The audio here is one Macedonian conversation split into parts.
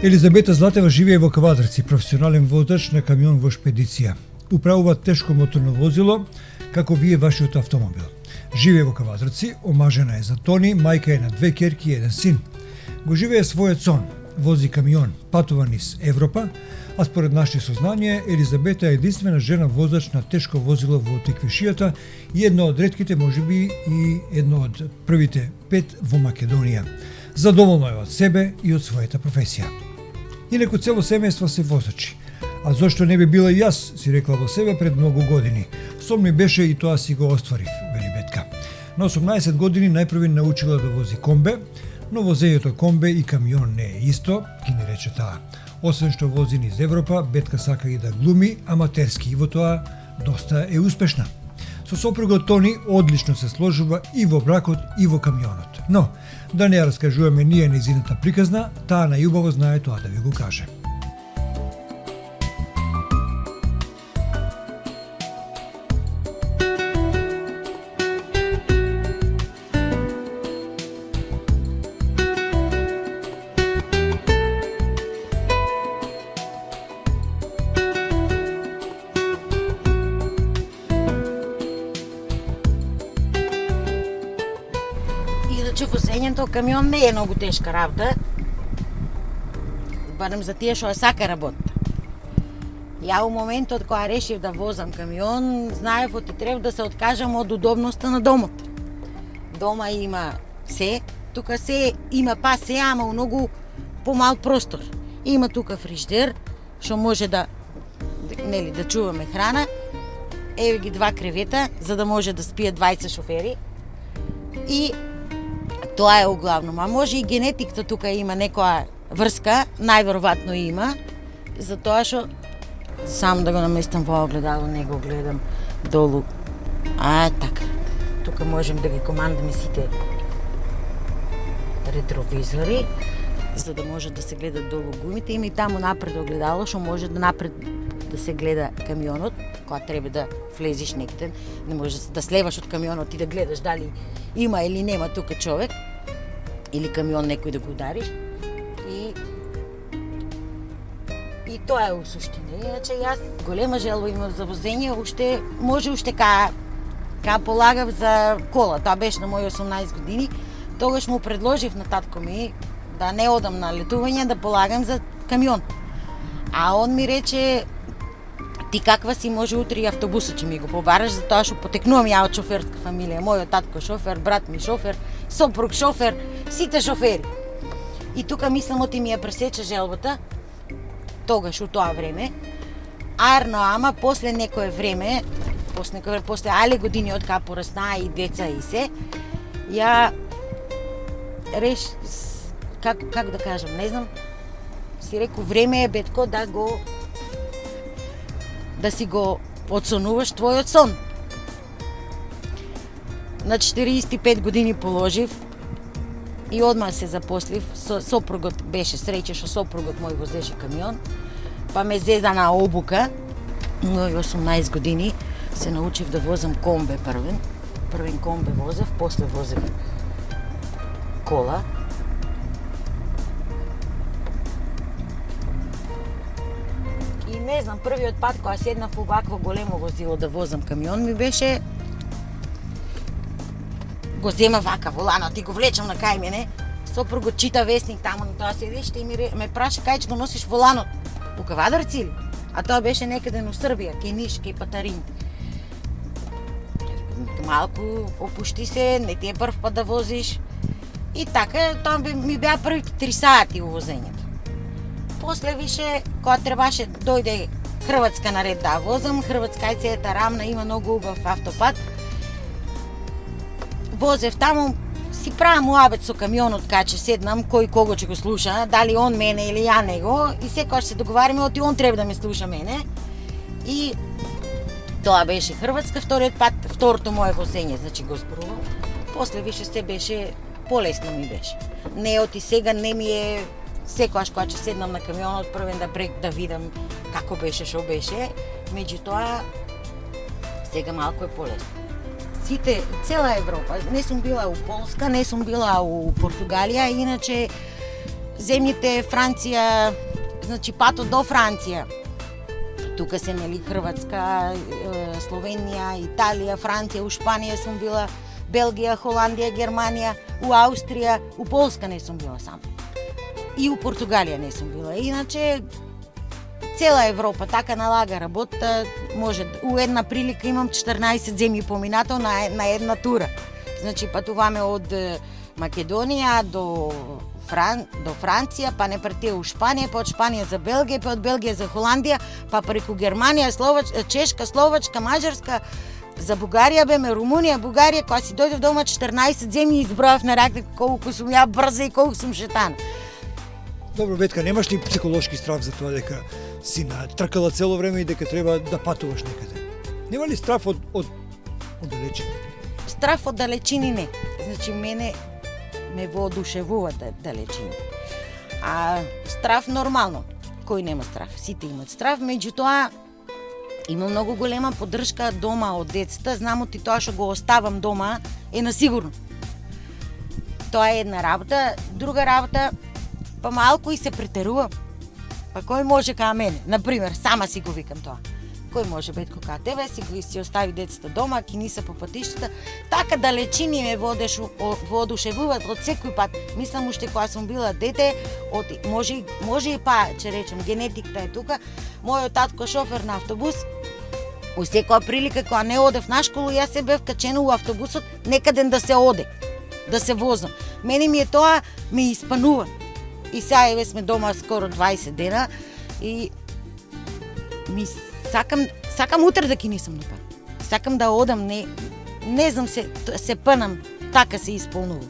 Елизабета Златева живее во Квадрци, професионален водач на камион во шпедиција. Управува тешко моторно возило, како вие вашиот автомобил. Живее во Квадрци, омажена е за Тони, мајка е на 2 ќерки и 1 син. Го живее својот сон, вози камион, патува низ Европа, а според нашите сознание, Елизабета е единствена жена возач на тешко возило во Теквишијата и една од ретките, можеби и едно од првите 5 во Македонија. Задоволна е од себе и од својата професија. Инаку цело семејство се возачи. А зошто не би била и јас, си рекла во себе пред многу години. Сом ми беше и тоа си го остварив, вели Бетка. На 18 години најпрви научила да вози комбе, но возењето комбе и камион не е исто, ги не рече таа. Освен што вози низ Европа, Бетка сака и да глуми аматерски и во тоа доста е успешна. Со сопругот Тони одлично се сложува и во бракот и во камионот. Но, да не ја раскажуваме ние нејзината приказна, таа најубаво знае тоа да ви го каже. Возењето камион не е многу тешка работа, барем за тие што сака работа. Ја у моментот кога решив да возам камион, знаев оти треба да се откажам од удобноста на домот. Дома има се, тука се има па се, ама у многу помал простор. Има тука фриждер, што може да чуваме храна. Еве ги 2 кревета, за да може да спијат 20 шофери. И тоа е углавно, а може и генетиката тука има некоја врска, најверојатно има, затоа што сам да го наместам во огледало, не го гледам долу. Така. Тука можем да ги командаме сите ретровизори, за да може да се гледат долу гумите. Има и таму напред огледало, што може да напред да се гледа камионот, кога треба да влезеш некаде, не може да слеваш од камионот и да гледаш дали има или нема тука човек, или камион некој да го удариш. И тоа е у суштина. Иначе јас голема желба имам за возење, уште кога полагав за кола, тоа беше на мои 18 години, тогаш му предложив на татко ми да не одам на летување, да полагам за камион. А он ми рече: ти каква си, може утре и автобусот ќе ми го побараш, затоа што потекнувам ја од шоферска фамилија. Мојот татко шофер, брат ми шофер, сопруг шофер, сите шофери. И тука мислам оти ми ја пресече желбата, тогаш у тоа време. Арно, ама после некое време, после али години од кога пораснаа и деца и се, ја как да кажам, не знам, си реку време е, Бетко, да си го одсонуваш твојот сон. На 45 години положив и одма се запослив. Сопругот беше среќа што сопругот мој возеше камион, па ме зеда на обука. Мој 18 години се научив да возам комбе првен. Првен комбе возев, после возев кола. Не знам, првиот пат кога седнав во вакво големо возило да возам камион ми беше, го зема вака воланот и го влечам на кај мене. Сопругот чита весник таму на тоа седиште и ме праша кај ќе го носиш воланот. У Квадрци ли? А тоа беше некаде во Србија, кај Ниш, кај Патарин. Малку опушти се, не ти е прв пат да возиш. И така, тоа ми беа првите 3 сати у возењето. После више, кога требаше дојде Хрватска наред да возам, Хрватска е цета рамна, има многу убав автопат. Возев таму, си правам муабет со камионот кога ќе седнам, кој кого ќе го слуша, дали он мене или ја него, и секогаш се договараме, оти он треба да ме слуша мене. И тоа беше Хрватска, второто мое возење, значи го зборувам. После више се беше, полесно ми беше. Не оти сега не ми е секогаш кога ќе седнам на камионот првен да видам како беше, што беше, меѓутоа сега малку е полесно. Цела Европа, не сум била у Полска, не сум била у Португалија, иначе земјите Франција, значи патот до Франција. Тука се нели Хрватска, Словенија, Италија, Франција, у Шпанија сум била, Белгија, Холандија, Германија, у Аустрија, у Полска не сум била само. И у Португалија не сум била. Иначе цела Европа така налага работа, може у една прилика имам 14 земји поминато на една тура. Значи патуваме од Македонија до Франција, па не прете у Шпанија, па од Шпанија за Белгија, па од Белгија за Холандија, па преку Германија, Чешка, Словачка, Маđарска, за Бугарија беме, Румунија, Бугарија, кога си дојдов дома 14 земји избројав на рака колку сум ја брза и колку сум шетана. Добро, Бетка, немаш ли психолошки страх за тоа дека си натркала цело време и дека треба да патуваш некаде? Нема ли страх од далечини? Страх од далечини не. Значи мене ме воодушевува далечини. А страв нормално. Кој нема страв? Сите имат страв, меѓутоа има многу голема поддршка дома од децата. Знам оти тоа што го оставам дома е на сигурно. Тоа е една работа. Друга работа, па малку и се претерува. Па кој може кај мене? Например, сама си го викам тоа. Кој може, Бетко, кај тебе, си остави децата дома, ки не се по патиштата. Така далечини ме воодушевуваат од секој пат. Мислам уште кога сум била дете, може и па, че речем, генетиката е тука. Мојот татко шофер на автобус, у секоја прилика кога не одев на школу, јас се бев качена у автобусот некаден да се оде, да се возам. Мене ми е тоа, ме испанува. И сега еве сме дома скоро 20 дена и сакам утре да ки нисам на пат. Сакам да одам, не знам се пънам, така се исполнува.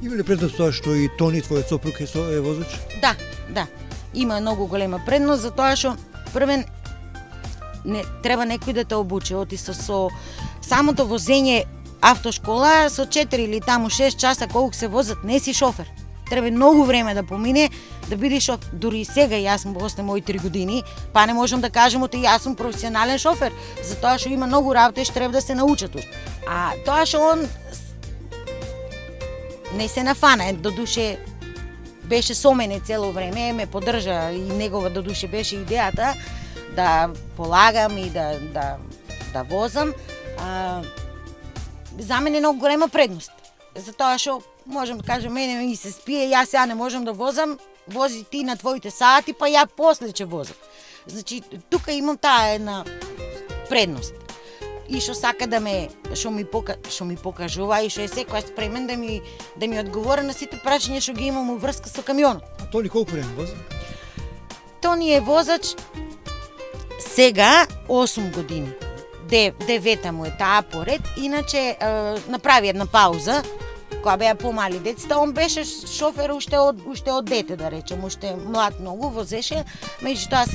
Има ли предност тоа што и Тони, твојот сопруг, е возач? Да. Има многу голема предност, затоа што првен треба некој да те обучи. Оти со самото возење автошкола со 4 или таму 6 часа колку се возат, не си шофер. Треба многу време да помине да бидеш шофер. Дури и сега јас сум после мои 3 години, па не можам да кажам оти јас сум професионален шофер, затоа што има многу работи што треба да се научат уште. А тоа што он не се нафана, додуше беше со мене цело време, ме поддржа и негова додуше беше идејата да полагам и да возам. За мене е многу голема предност. Затоа што можам да кажам, мене ми се спие, јас сега не можам да возам, вози ти на твоите сати, па ја после ќе возам. Значи, тука имам таа една предност. И што сака што ми покажува и што е секојаш спремен да ми одговори на сите прашања што ги имам врска со камионот. А Тони колку време воза? Тони е возач сега 8 години. 9 му е таа поред, иначе направи една пауза, кога беа помали децата, он беше шофер уште од дете, да речем, уште млад многу, возеше, меѓутоа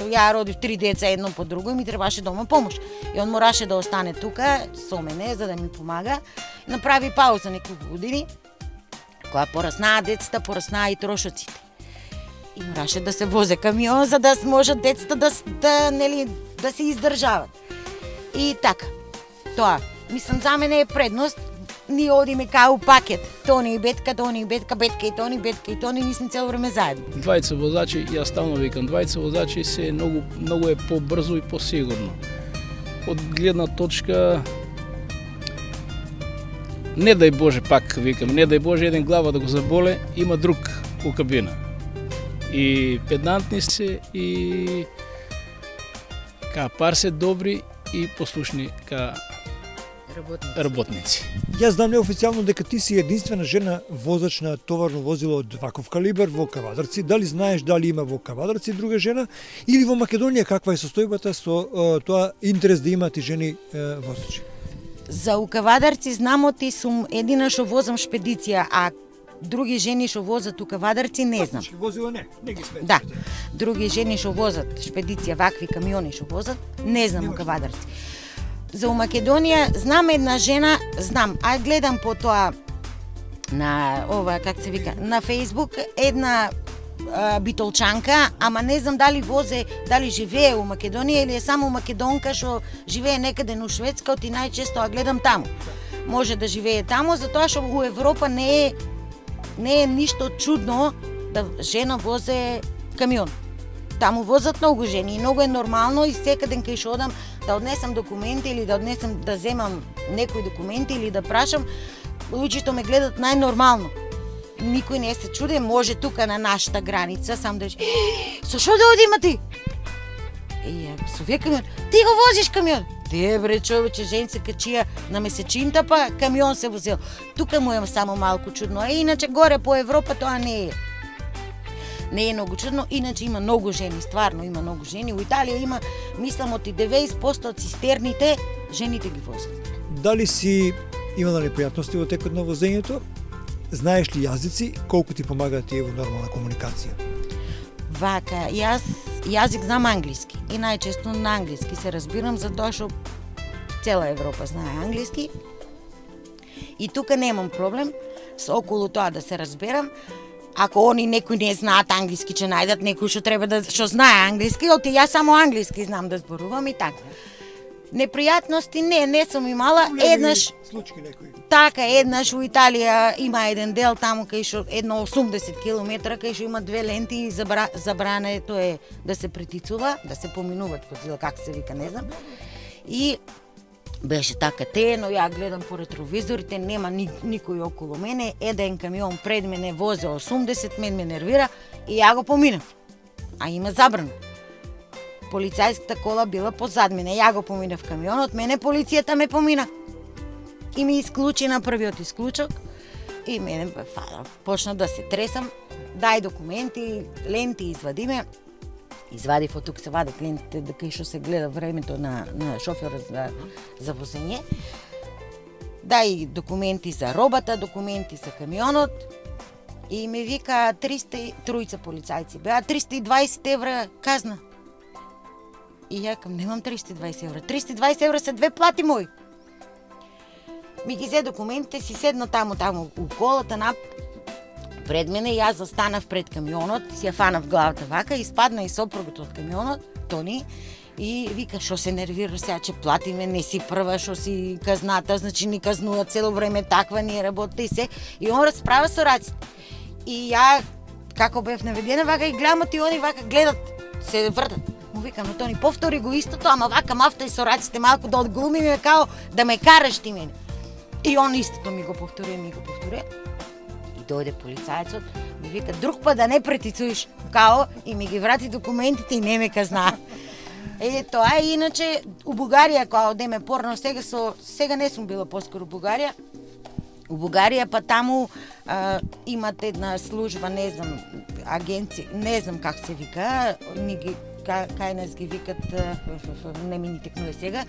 ја родив 3 деца едно по друго и ми требаше дома помош. И он мораше да остане тука со мене за да ми помага. Направи пауза неколку години, кога пораснаа децата, пораснаа и трошоците. И мораше да се возе камион за да можат децата да се издржават. И така, тоа, мислам за мене е предност. Ние одиме као пакет. Тони и Бетка, Бетка и Тони, Бетка и Тони, ние сме цело време заедно. Двајца возачи, јас стално викам, двајца возачи се многу е побрзо и посигурно. Од гледна точка, не дај Боже, пак викам, не дај Боже еден глава да го заболе, има друг у кабина. И педантни се и пар се добри и послушни работници. Јас знам неофицијално дека ти си единствена жена возач на товарно возило од ваков калибар во Кавадарци. Дали знаеш дали има во Кавадарци друга жена или во Македонија каква е состојбата со тоа интерес да имат и жени возачи? За у Кавадарци знам оти сум едина што возам шпедиција, а други жени што возат у Кавадарци не знам. Возила не ги сме. Да, други жени што возат шпедиција, вакви камиони што возат, не знам у Кавадарци. За у Македонија знам една жена, а гледам по тоа на на Фејсбук една битолчанка, ама не знам дали живее у Македонија или е само македонка што живее некаде у Шведска, оти најчесто ја гледам таму. Може да живее таму, затоа што у Европа не е не е ништо чудно да жена возе камион. Таму возат многу жени и многу е нормално и секаде кај што одам да однесам документи или да земам некои документи или да прашам, луѓето ме гледат најнормално. Никој не се чуди, може тука на нашата граница сам да со што да одима ти? Со овие камион. Ти го возиш камион? Де бре човече, женце качија на месечинта па камион се возил. Тука му е само малку чудно, а иначе горе по Европа тоа не е. Не е многу чудно, иначе има многу жени, стварно има многу жени. У Италија има, мислам, од 90% од цистерните, жените ги возат. Дали си имала непријатности во текот на возењето? Знаеш ли јазици? Колку ти помагаат тие во нормална комуникација? Вака, јас јазик знам англиски и најчесто на англиски се разбирам, затоа што цела Европа знае англиски. И тука немам проблем со околу тоа да се разберам. Ако они некои не знаат англиски, ќе најдат некој што треба да што знае англиски, оти јас само англиски знам да зборувам и така. Непријатности не сум имала. Еднаш случаи некои. Така, еднаш у Италија има еден дел таму кај што едно 80 километра кај што има две ленти и забрането е да се притицува, да се поминуваат возила, како се вика, не знам. И беше така теено, ја гледам по ретровизорите, нема никој околу мене, еден камион пред мене возе 80, мен ме нервира и ја го поминав. А има забрана. Полицајската кола била позад мене, ја го поминав камионот, мене полицијата ме помина. И ми исклучи на првиот исклучок и мене почна да се тресам, дај документи, ленти извадиме. Извадив од тук се вадат лентите да кај што се гледа времето на шоферот за возење. Дај документи за робата, документи за камионот и ми вика 303 полицајци беа 320 евра казна. И ја кам немам 320 евра. 320 евра се 2 плати мои. Ми ги зе документите, си седна таму у колата пред мене, јас застанав пред камионот, си ја фанав главата вака, испадна и сопругот од камионот, Тони, и вика, што се нервираш сега, че платиме, не си прва, што си казната, значи ни казнуваат цело време, таква ни е работа и се. И он расправа со раците. И ја, како бев наведена, вака и гледам, и они вака гледат, се вртат. Му викам, но Тони, повтори го истото, ама вака мафта и со раците малку да одглуми ме као да ме караш ти мене. И он истото ми го повтори. И дојде полицајецот, ми вика, друг пат да не претицуиш, као, и ми ги врати документите и не ме казна. Тоа е, иначе, у Бугарија, кога одеме порно, сега не сум била поскоро у Бугарија. У Бугарија, па таму имат една служба, не знам, агенција, не знам как се вика, кај нас ги викат, не ми ни текнува сега,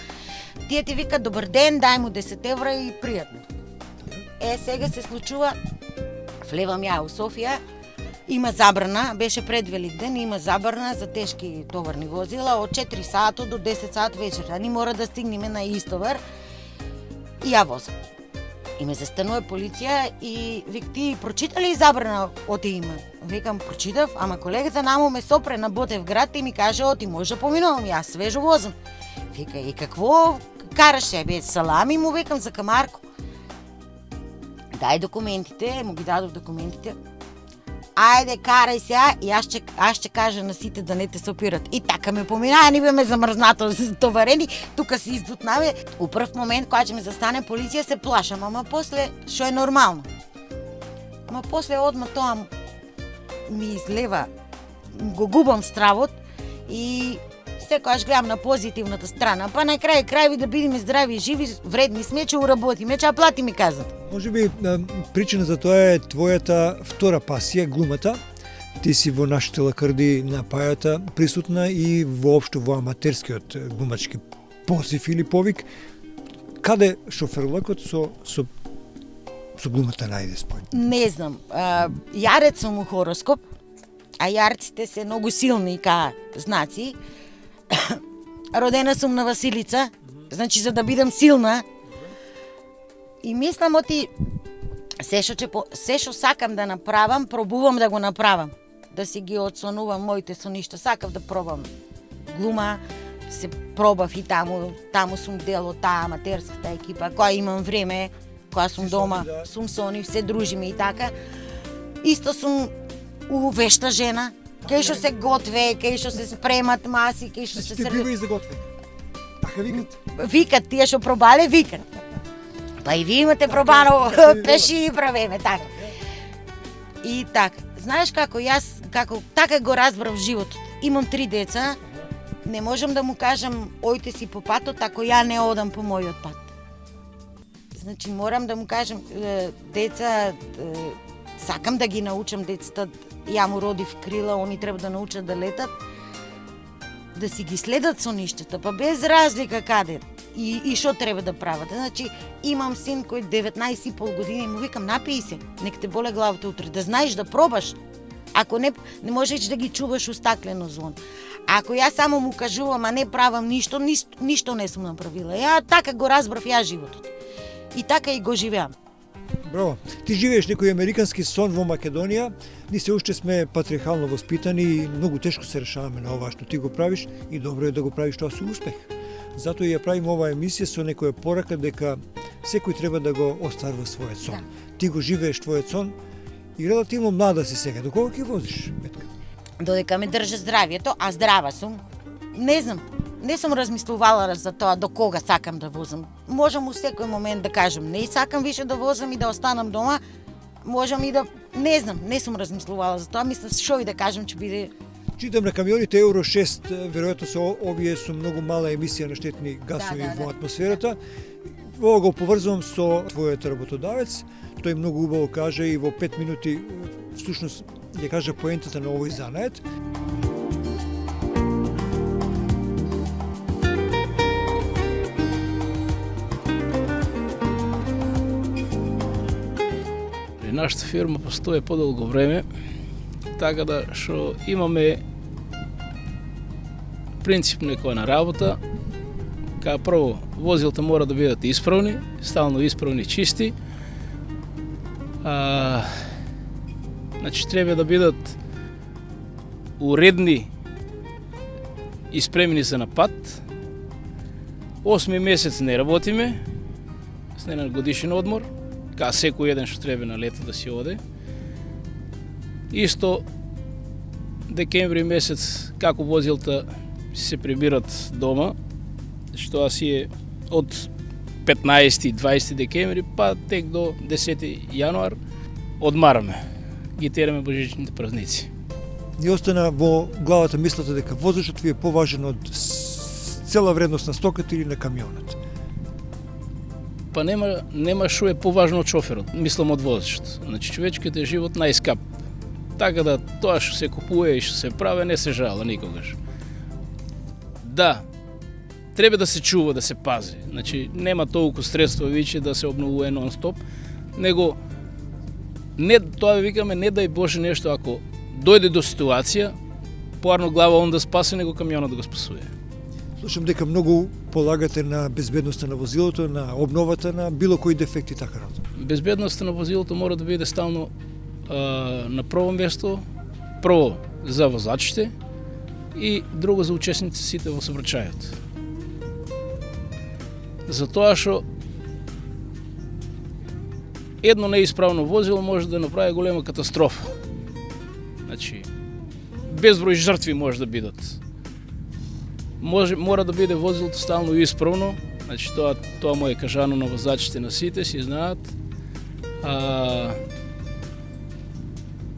тие ти викат добар ден, дај му 10 евра и пријатно. Сега се случува, влевам ја у Софија, има забрана, беше пред Великден, има забрана за тешки товарни возила од 4 сато до 10 сат вечерта. Ни мора да стигнеме на истовар и ја возам. И ме застанува полиција и вик, ти прочита ли забрана оти има? Викам, прочитав, ама колегата намо ме сопре на Ботевград и ми каже, оти може да поминувам, јас свежо возам. Вика, и какво караш себе? Салами му викам за Камарко. Дај документите, му ги дадов документите. Ајде, карај сега и аз ќе кажа на сите да не те сопират. И така ме помина, ни беме замрзнато товарени, тука се издутнаве. У прв момент, кога ќе ме застане полиција, се плашам, ама после, што е нормално. Ама после одма тоа ми излева, го губам стравот и секогаш гледам на позитивната страна. Па на крај да бидеме здрави и живи, вредни сме, че уработиме, че платиме казната. Може би причина за тоа е твојата втора пасија, глумата. Ти си во нашите лакарди на пајата присутна и воопшто во аматерскиот глумачки позив или повик. Каде шоферлокот со глумата најде спој? Не знам. Јарец сум у хороскоп, а јарците се многу силни ка знаци. Родена сум на Василица, значи за да бидам силна. И мислам оти се што сакам да направам, пробувам да го направам. Да си ги одсонувам моите соништа, сакав да пробам глума, се пробав и таму сум дел од таа аматерската екипа, која имам време, која сум дома, сум со нив, се дружиме и така. Исто сум увешта жена, кај што се готве, кај што се спремат маси, кај што се Те бива и за готвење. Така викат. Викат, тие што пробале, викат. Па и вие имате пробано, пеши и правеме, така. И така, знаеш како така го разбрав животот. Имам 3 деца, не можам да му кажам ојте си по патот ако ја не одам по мојот пат. Значи морам да му кажам деца, сакам да ги научам децата, ја му родив крила, они треба да научат да летат, да си ги следат со ништата, па без разлика каде и што треба да прават. Значи, имам син кој 19,5 години и му викам, напиј се, нека те боле главата утре, да знаеш да пробаш. Ако не можеш да ги чуваш у стаклено звон. Ако ја само му кажувам, а не правам ништо не сум направила. Ја така го разбрав ја животот. И така и го живеам. Браво. Ти живееш некој американски сон во Македонија. Ние се уште сме патриархално воспитани и многу тешко се решаваме на ова што ти го правиш и добро е да го правиш тоа со успех. Затоа ја правиме оваа емисија со некоја порака дека секој треба да го остварува својот сон. Да. Ти го живееш твојот сон и релативно млада си сега. До кога ќе возиш, Метка? Додека ме држи здравието, а здрава сум, не знам, не сум размислувала за тоа до кога сакам да возам. Можам у секој момент да кажам, не сакам више да возам и да останам дома, можам и да, не знам, не сум размислувала за тоа, мислам што и да кажам ќе биде. Читам на камионите Евро 6, веројатно со овие со многу мала емисија на штетни гасови во атмосферата. Ова го поврзувам со твојот работодавец. Тој многу убаво каже и во 5 минути всушност ја кажа поентата на овој занает. Нашата фирма постои подолго време, така да што имаме принцип некоја на работа. Као прво, возилата мора да бидат исправни, стално исправни, чисти. Значи, треба да бидат уредни и спремни за напад. 8 месец не работиме, с не годишен одмор, као секој еден што треба на лето да си оде. Исто, декември месец, како возилта се прибират дома, што си е од 15-20 декември, па тек до 10 јануар, одмараме. Ги тераме божичните празници. Ни остана во главата мислата дека возачот ви е поважен од цела вредност на стоката или на камионот. Па нема што е поважно од шоферот, мислам од возачот. Значи човечкиот е живот најскап. Така да тоа што се купува и што се прави не се жала никогаш. Да, треба да се чува, да се пази. Значи нема толку средства виќе да се обновува нон-стоп, него не тоа викаме не дај Боже нешто ако дојде до ситуација, поарно глава он да спасе, него камионот да го спасува. Слушам дека многу полагате на безбедноста на возилото, на обновата на било кои дефекти така натаму. Безбедноста на возилото мора да биде стално на прво место, прво за возачите и друго за учесниците сите во сообраќајот. Затоа што едно неисправно возило може да направи голема катастрофа. Значи, безброј жртви може да бидат. Мора да биде возилото стално исправно, значи тоа му е кажано на возачите на сите, си знаат.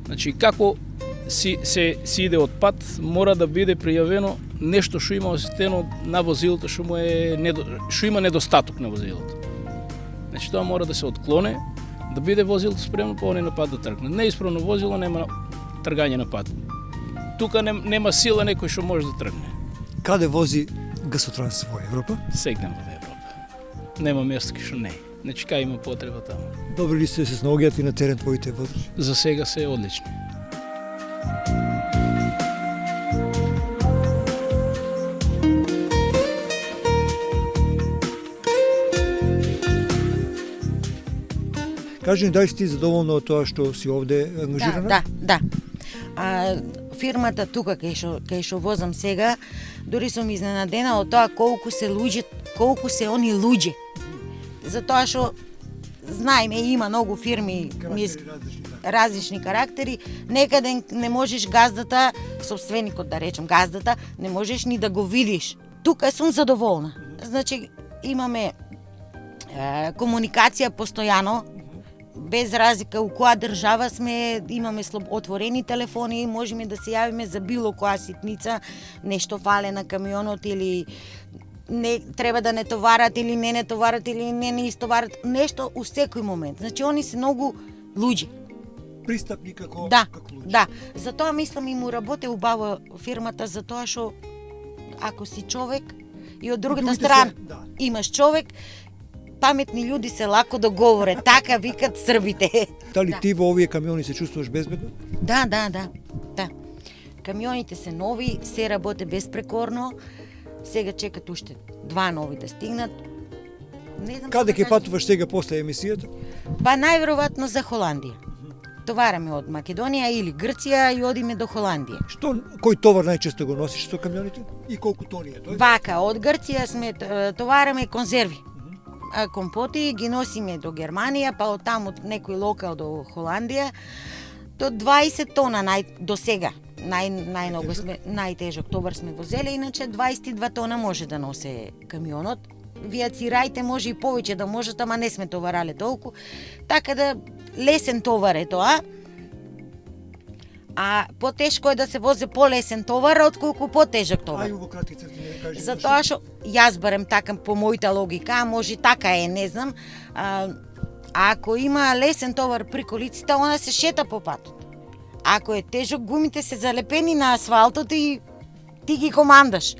Значи, како се иде од пат, мора да биде пријавено нешто што има осетено на возилото, што има недостаток на возилото. Значи, тоа мора да се отклоне, да биде возилото спремно по оној напад да тргне. Неисправно возило нема тргање на пат. Тука нема сила некој што може да тргне. Каде вози Гасотранс во Европа? Сегнем во Европа. Нема место кај што не. Значи, кај има потреба таму. Добри ли сте се снаоѓаат и на терен твоите возачи? За сега се одлични. Кажи ни, дали си ти задоволна од тоа што си овде ангажирана? Да. Фирмата тука кај што возам сега, дури сум изненадена од тоа колку се они луѓе. Затоа што знаеме има многу фирми, Карактери различни, да. различни карактери, некаде не можеш газдата, собственикот да речем газдата, не можеш ни да го видиш. Тука сум задоволна. Значи имаме комуникација постојано, без разлика у која држава сме, имаме отворени телефони, можеме да се јавиме за било која ситница, нешто фале на камионот или не треба да не товарат или не товарат или не истоварат, нешто у секој момент. Значи они се многу луѓе. Пристапни како луѓе. Да. Затоа мислам и му работи убаво фирмата, затоа што ако си човек и од другата страна имаш човек, паметни луѓе се лако да говоре, така викат србите. Дали ти во овие камиони се чувствуваш безбедно? Да. Камионите се нови, се работи безпрекорно. Сега чекат уште 2 нови да стигнат. Не знам Каде ќе кажам. патуваш сега после емисијата? Па најверојатно за Холандија. Товараме од Македонија или Грција и одиме до Холандија. Кој товар најчесто го носиш со камионите и колку тони е тој? Вака, од Грција сме товараме конзерви. Компоти ги носиме до Германија, па од таму некој локал до Холандија, до 20 тона до сега. Најмногу сме, најтежок товар сме возеле, иначе 22 тона може да носе камионот. Вијацирајте може и повеќе да можат, ама не сме товарале толку. Така да лесен товар е тоа. А потешко е да се вози полесен товар отколку потежок товар. Ајде во кратки црти да кажеш. Затоа што јас барем така по мојта логика, а може така е, не знам. Ако има лесен товар при колиците, она се шета по патот. Ако е тежок, гумите се залепени на асфалтот и ти ги командаш.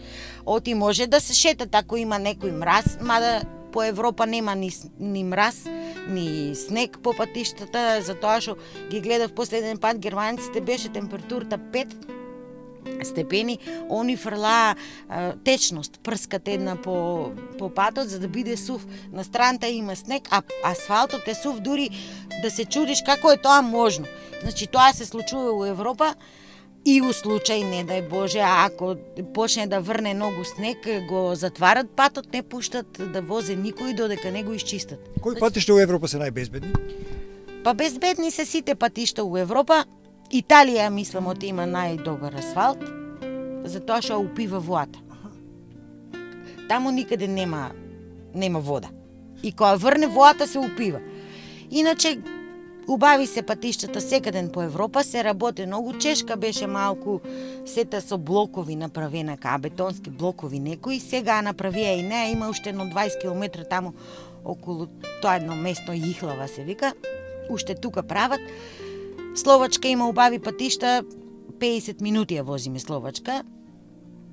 Оти може да се шетат ако има некој мраз, мада по Европа нема ни мраз, ни снег по патиштата, затоа што ги гледав последен пат, германците беше температурата 5 степени, они фрлаа течност, прскат една по патот за да биде сув. На страната има снег, а асфалтот е сув, дури да се чудиш како е тоа можно. Значи тоа се случува во Европа и у случај, не дај Боже, ако почне да врне многу снег, го затварат патот, не пуштат да возе никој додека не го изчистат. Кои патишта во Европа се најбезбедни? Па безбедни се сите патишта у Европа. Италија, мислам, има најдобар асфалт, затоа што упива водата. Таму никаде нема вода. И кога врне водата се упива. Иначе убави се патиштата секаден по Европа, се работи многу. Чешка беше малку сета со блокови направена, кај бетонски блокови некои. Сега направија и неа, има уште едно 20 км таму околу тоа едно место Ихлава се вика. Уште тука прават. Словачка има убави патишта, 50 минути ја возиме Словачка.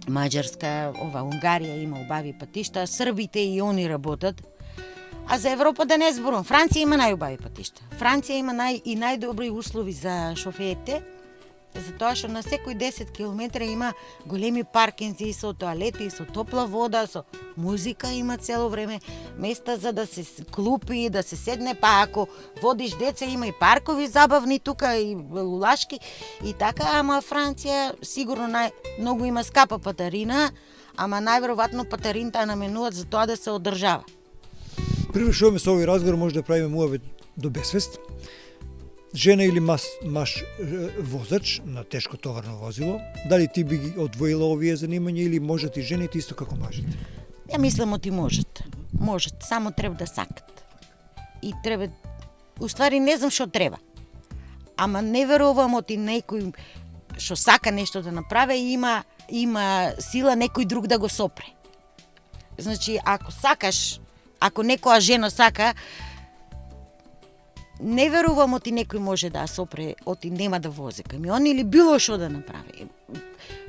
Маđарска, Унгарија има убави патишта, србите и они работат. А за Европа да не зборувам, Франција има најубави патишта. Франција има најдобри услови за шоферите, затоа што на секој 10 км има големи паркинзи со тоалети, со топла вода, со музика има цело време, места за да се клупи, да се седне, па ако водиш деца има и паркови забавни тука и лулашки и така, ама Франција сигурно многу има скапа патарина, ама најверојатно патарината наменуваат за тоа да се одржава. Привршуваме со овој разговор, може да правиме муавет до безсвест. Жена или маж возач на тешко товарно возило, дали ти би ги одвоила овие занимања или можат и жените исто како мажите? Ја мислам оти можат. Можат, само треба да сакат. И треба, уствари не знам што треба. Ама не верувам оти некој што сака нешто да направи и има сила некој друг да го сопре. Значи, ако сакаш, ако некоја жена сака, не верувам оти некој може да сопре, оти нема да вози камион или било што да направи.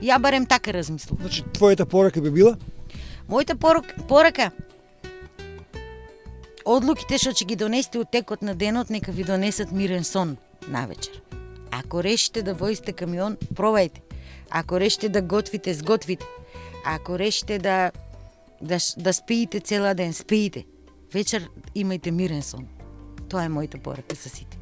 Ја барем така размислувам. Значи, твојата порака би била? Мојата порака, одлуките што ќе ги донесете од текот на денот, нека ви донесат мирен сон навечер. Ако решите да возите камион, пробајте. Ако решите да готвите, сготвите. Ако решите да спиите цела ден, спиите. Вечер имајте мирен сон. Тоа е мојата порака за сите.